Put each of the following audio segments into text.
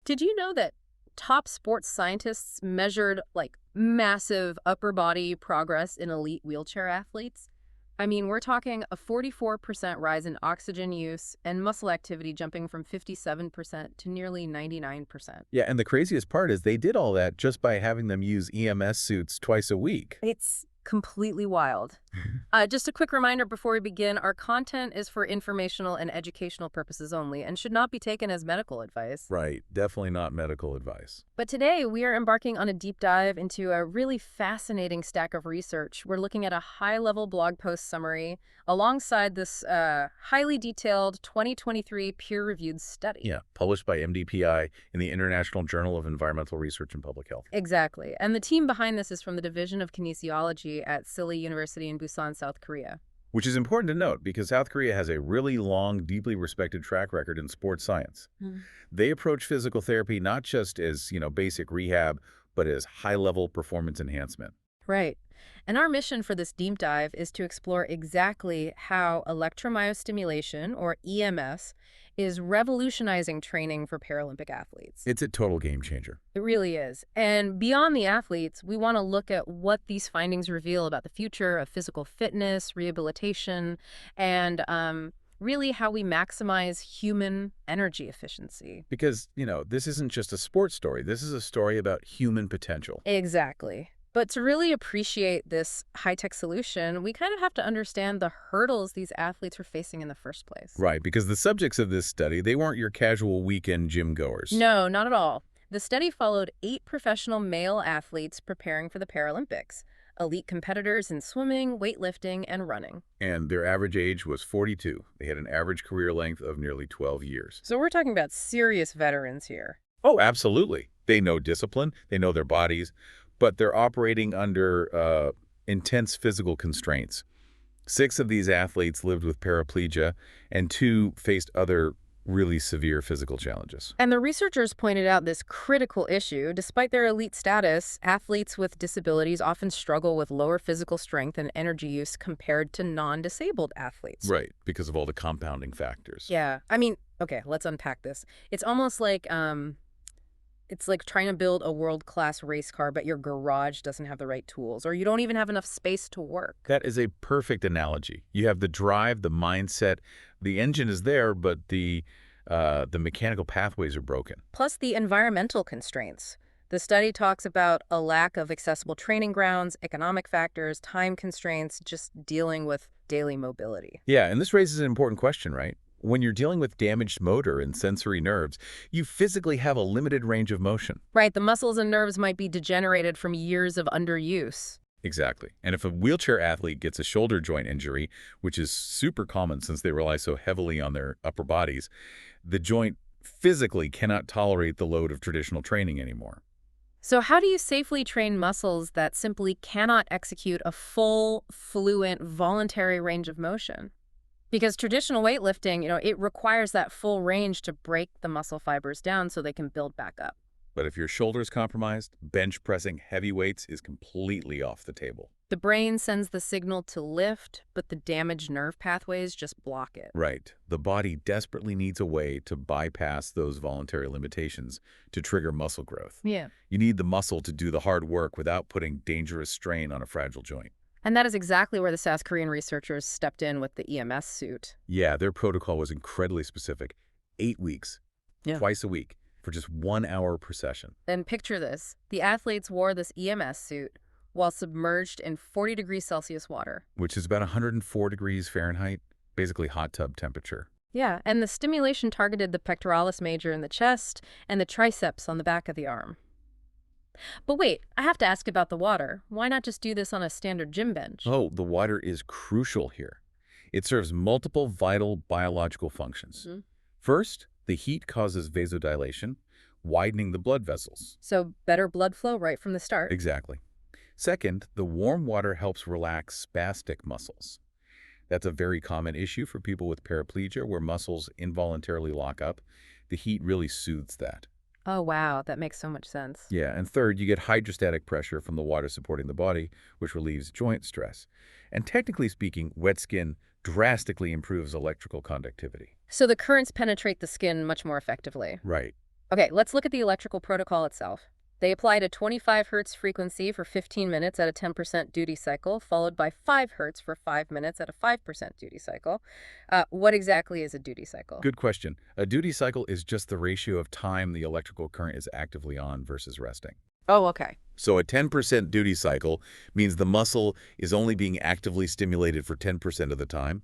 Did you know that top sports scientists measured like massive upper body progress in elite wheelchair athletes? I mean, we're talking a 44% rise in oxygen use and muscle activity jumping from 57% to nearly 99%. Yeah, and the craziest part is they did all that just by having them use EMS suits twice a week. It's completely wild. Just a quick reminder before we begin, our content is for informational and educational purposes only and should not be taken as medical advice. Right, definitely not medical advice. But today we are embarking on a deep dive into a really fascinating stack of research. We're looking at a high-level blog post summary alongside this highly detailed 2023 peer-reviewed study. Yeah, published by MDPI in the International Journal of Environmental Research and Public Health. Exactly. And the team behind this is from the Division of Kinesiology at Silla University in Busan, South Korea. Which is important to note because South Korea has a really long, deeply respected track record in sports science. They approach physical therapy not just as, basic rehab, but as high-level performance enhancement. Right. And our mission for this deep dive is to explore exactly how electromyostimulation, or EMS, is revolutionizing training for Paralympic athletes. It's a total game changer. It really is. And beyond the athletes, we want to look at what these findings reveal about the future of physical fitness, rehabilitation, and really how we maximize human energy efficiency. Because, this isn't just a sports story. This is a story about human potential. Exactly. But to really appreciate this high-tech solution, we kind of have to understand the hurdles these athletes were facing in the first place. Right, because the subjects of this study, they weren't your casual weekend gym goers. No, not at all. The study followed 8 professional male athletes preparing for the Paralympics, elite competitors in swimming, weightlifting, and running. And their average age was 42. They had an average career length of nearly 12 years. So we're talking about serious veterans here. Oh, absolutely. They know discipline, they know their bodies, but they're operating under intense physical constraints. 6 of these athletes lived with paraplegia, and 2 faced other really severe physical challenges. And the researchers pointed out this critical issue. Despite their elite status, athletes with disabilities often struggle with lower physical strength and energy use compared to non-disabled athletes. Right, because of all the compounding factors. Yeah. I mean, okay, let's unpack this. It's almost like it's like trying to build a world-class race car, but your garage doesn't have the right tools, or you don't even have enough space to work. That is a perfect analogy. You have the drive, the mindset, the engine is there, but the mechanical pathways are broken. Plus the environmental constraints. The study talks about a lack of accessible training grounds, economic factors, time constraints, just dealing with daily mobility. Yeah, and this raises an important question, right? When you're dealing with damaged motor and sensory nerves, you physically have a limited range of motion. Right, the muscles and nerves might be degenerated from years of underuse. Exactly. And if a wheelchair athlete gets a shoulder joint injury, which is super common since they rely so heavily on their upper bodies, the joint physically cannot tolerate the load of traditional training anymore. So how do you safely train muscles that simply cannot execute a full, fluent, voluntary range of motion? Because traditional weightlifting, it requires that full range to break the muscle fibers down so they can build back up. But if your shoulder is compromised, bench pressing heavy weights is completely off the table. The brain sends the signal to lift, but the damaged nerve pathways just block it. Right. The body desperately needs a way to bypass those voluntary limitations to trigger muscle growth. Yeah. You need the muscle to do the hard work without putting dangerous strain on a fragile joint. And that is exactly where the South Korean researchers stepped in with the EMS suit. Yeah, their protocol was incredibly specific. 8 weeks, twice a week, for just 1 hour per session. Then picture this. The athletes wore this EMS suit while submerged in 40 degrees Celsius water. Which is about 104 degrees Fahrenheit, basically hot tub temperature. Yeah, and the stimulation targeted the pectoralis major in the chest and the triceps on the back of the arm. But wait, I have to ask about the water. Why not just do this on a standard gym bench? Oh, the water is crucial here. It serves multiple vital biological functions. First, the heat causes vasodilation, widening the blood vessels. So better blood flow right from the start. Exactly. Second, the warm water helps relax spastic muscles. That's a very common issue for people with paraplegia where muscles involuntarily lock up. The heat really soothes that. Oh, wow. That makes so much sense. Yeah, and third, you get hydrostatic pressure from the water supporting the body, which relieves joint stress. And technically speaking, wet skin drastically improves electrical conductivity. So the currents penetrate the skin much more effectively. Right. Okay, let's look at the electrical protocol itself. They applied a 25 hertz frequency for 15 minutes at a 10% duty cycle, followed by 5 hertz for 5 minutes at a 5% duty cycle. What exactly is a duty cycle? Good question. A duty cycle is just the ratio of time the electrical current is actively on versus resting. Oh, okay. So a 10% duty cycle means the muscle is only being actively stimulated for 10% of the time.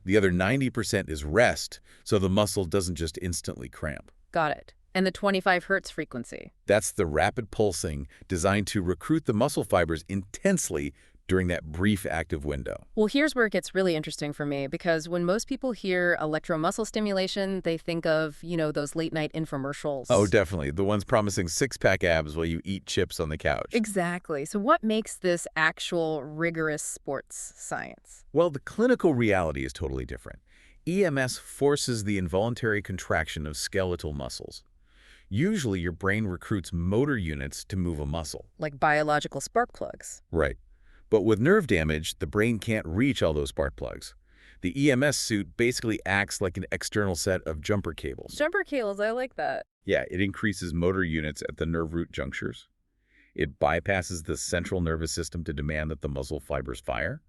The other 90% is rest, so the muscle doesn't just instantly cramp. Got it. And the 25 hertz frequency? That's the rapid pulsing designed to recruit the muscle fibers intensely during that brief active window. Well, here's where it gets really interesting for me, because when most people hear electromuscle stimulation, they think of, those late night infomercials. Oh, definitely. The ones promising six-pack abs while you eat chips on the couch. Exactly. So what makes this actual rigorous sports science? Well, the clinical reality is totally different. EMS forces the involuntary contraction of skeletal muscles. Usually, your brain recruits motor units to move a muscle. Like biological spark plugs. Right. But with nerve damage, the brain can't reach all those spark plugs. The EMS suit basically acts like an external set of jumper cables. Jumper cables, I like that. Yeah, it increases motor units at the nerve root junctures. It bypasses the central nervous system to demand that the muscle fibers fire.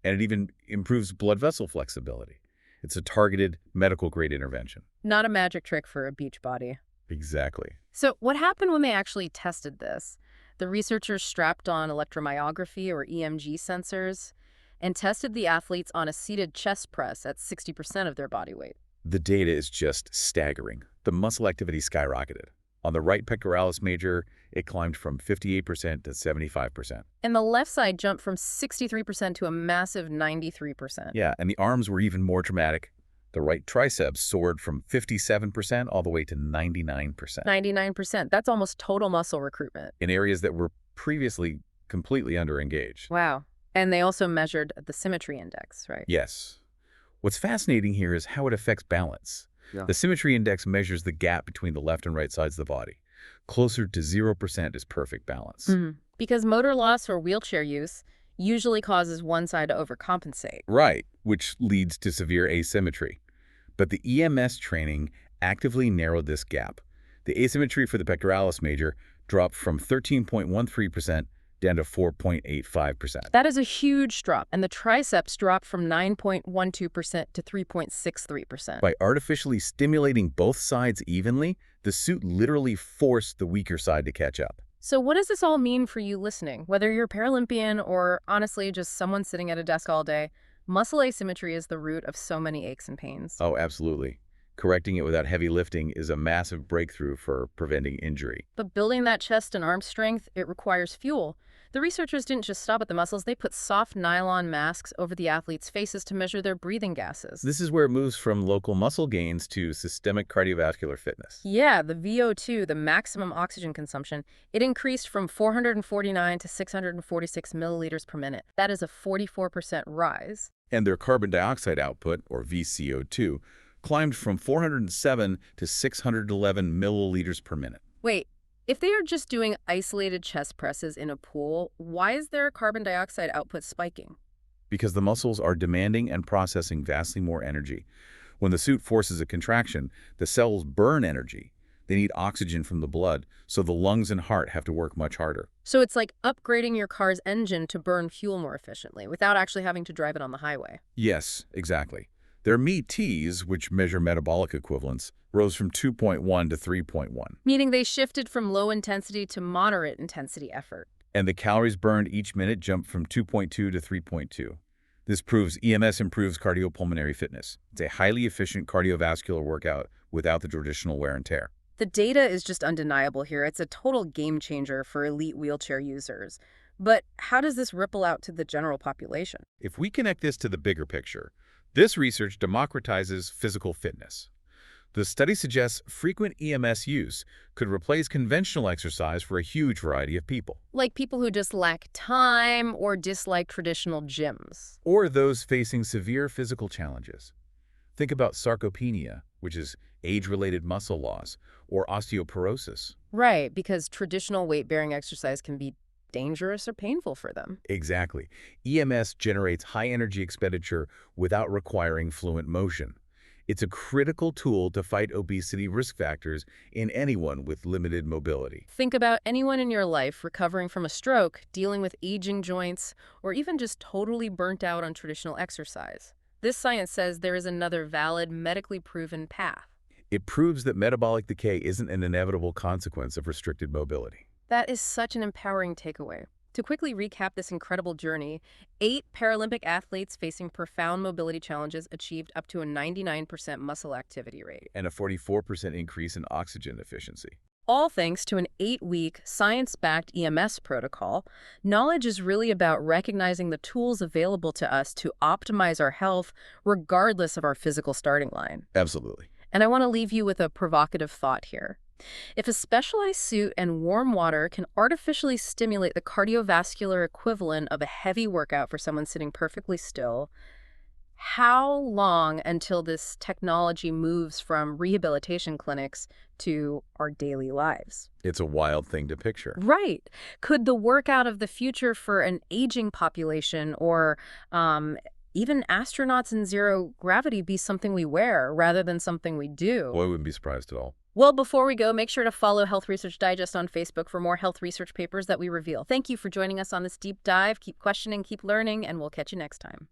And it even improves blood vessel flexibility. It's a targeted medical-grade intervention. Not a magic trick for a beach body. Exactly. So what happened when they actually tested this? The researchers strapped on electromyography or EMG sensors and tested the athletes on a seated chest press at 60% of their body weight. The data is just staggering. The muscle activity skyrocketed. On the right pectoralis major, it climbed from 58% to 75%. And the left side jumped from 63% to a massive 93%. Yeah, and the arms were even more dramatic. The right triceps soared from 57% all the way to 99%. 99%. That's almost total muscle recruitment. In areas that were previously completely underengaged. Wow. And they also measured the symmetry index, right? Yes. What's fascinating here is how it affects balance. Yeah. The symmetry index measures the gap between the left and right sides of the body. Closer to 0% is perfect balance. Because motor loss or wheelchair use usually causes one side to overcompensate. Right, which leads to severe asymmetry. But the EMS training actively narrowed this gap. The asymmetry for the pectoralis major dropped from 13.13% down to 4.85%. That is a huge drop, and the triceps dropped from 9.12% to 3.63%. By artificially stimulating both sides evenly, the suit literally forced the weaker side to catch up. So what does this all mean for you listening? Whether you're a Paralympian or, honestly, just someone sitting at a desk all day, muscle asymmetry is the root of so many aches and pains. Oh, absolutely. Correcting it without heavy lifting is a massive breakthrough for preventing injury. But building that chest and arm strength, it requires fuel. The researchers didn't just stop at the muscles, they put soft nylon masks over the athletes' faces to measure their breathing gases. This is where it moves from local muscle gains to systemic cardiovascular fitness. Yeah, the VO2, the maximum oxygen consumption, it increased from 449 to 646 milliliters per minute. That is a 44% rise. And their carbon dioxide output, or VCO2, climbed from 407 to 611 milliliters per minute. Wait, if they are just doing isolated chest presses in a pool, why is their carbon dioxide output spiking? Because the muscles are demanding and processing vastly more energy. When the suit forces a contraction, the cells burn energy. They need oxygen from the blood, so the lungs and heart have to work much harder. So it's like upgrading your car's engine to burn fuel more efficiently without actually having to drive it on the highway. Yes, exactly. Their METs, which measure metabolic equivalents, rose from 2.1 to 3.1. Meaning they shifted from low intensity to moderate intensity effort. And the calories burned each minute jumped from 2.2 to 3.2. This proves EMS improves cardiopulmonary fitness. It's a highly efficient cardiovascular workout without the traditional wear and tear. The data is just undeniable here. It's a total game changer for elite wheelchair users. But how does this ripple out to the general population? If we connect this to the bigger picture, this research democratizes physical fitness. The study suggests frequent EMS use could replace conventional exercise for a huge variety of people. Like people who just lack time or dislike traditional gyms. Or those facing severe physical challenges. Think about sarcopenia, which is age-related muscle loss, or osteoporosis. Right, because traditional weight-bearing exercise can be dangerous or painful for them. Exactly. EMS generates high energy expenditure without requiring fluent motion. It's a critical tool to fight obesity risk factors in anyone with limited mobility. Think about anyone in your life recovering from a stroke, dealing with aging joints, or even just totally burnt out on traditional exercise. This science says there is another valid, medically proven path. It proves that metabolic decay isn't an inevitable consequence of restricted mobility. That is such an empowering takeaway. To quickly recap this incredible journey, 8 Paralympic athletes facing profound mobility challenges achieved up to a 99% muscle activity rate. And a 44% increase in oxygen efficiency. All thanks to an 8-week, science-backed EMS protocol. Knowledge is really about recognizing the tools available to us to optimize our health, regardless of our physical starting line. Absolutely. And I want to leave you with a provocative thought here. If a specialized suit and warm water can artificially stimulate the cardiovascular equivalent of a heavy workout for someone sitting perfectly still, how long until this technology moves from rehabilitation clinics to our daily lives? It's a wild thing to picture. Right. Could the workout of the future for an aging population or even astronauts in zero gravity be something we wear rather than something we do? Boy, I wouldn't be surprised at all. Well, before we go, make sure to follow Health Research Digest on Facebook for more health research papers that we reveal. Thank you for joining us on this deep dive. Keep questioning, keep learning, and we'll catch you next time.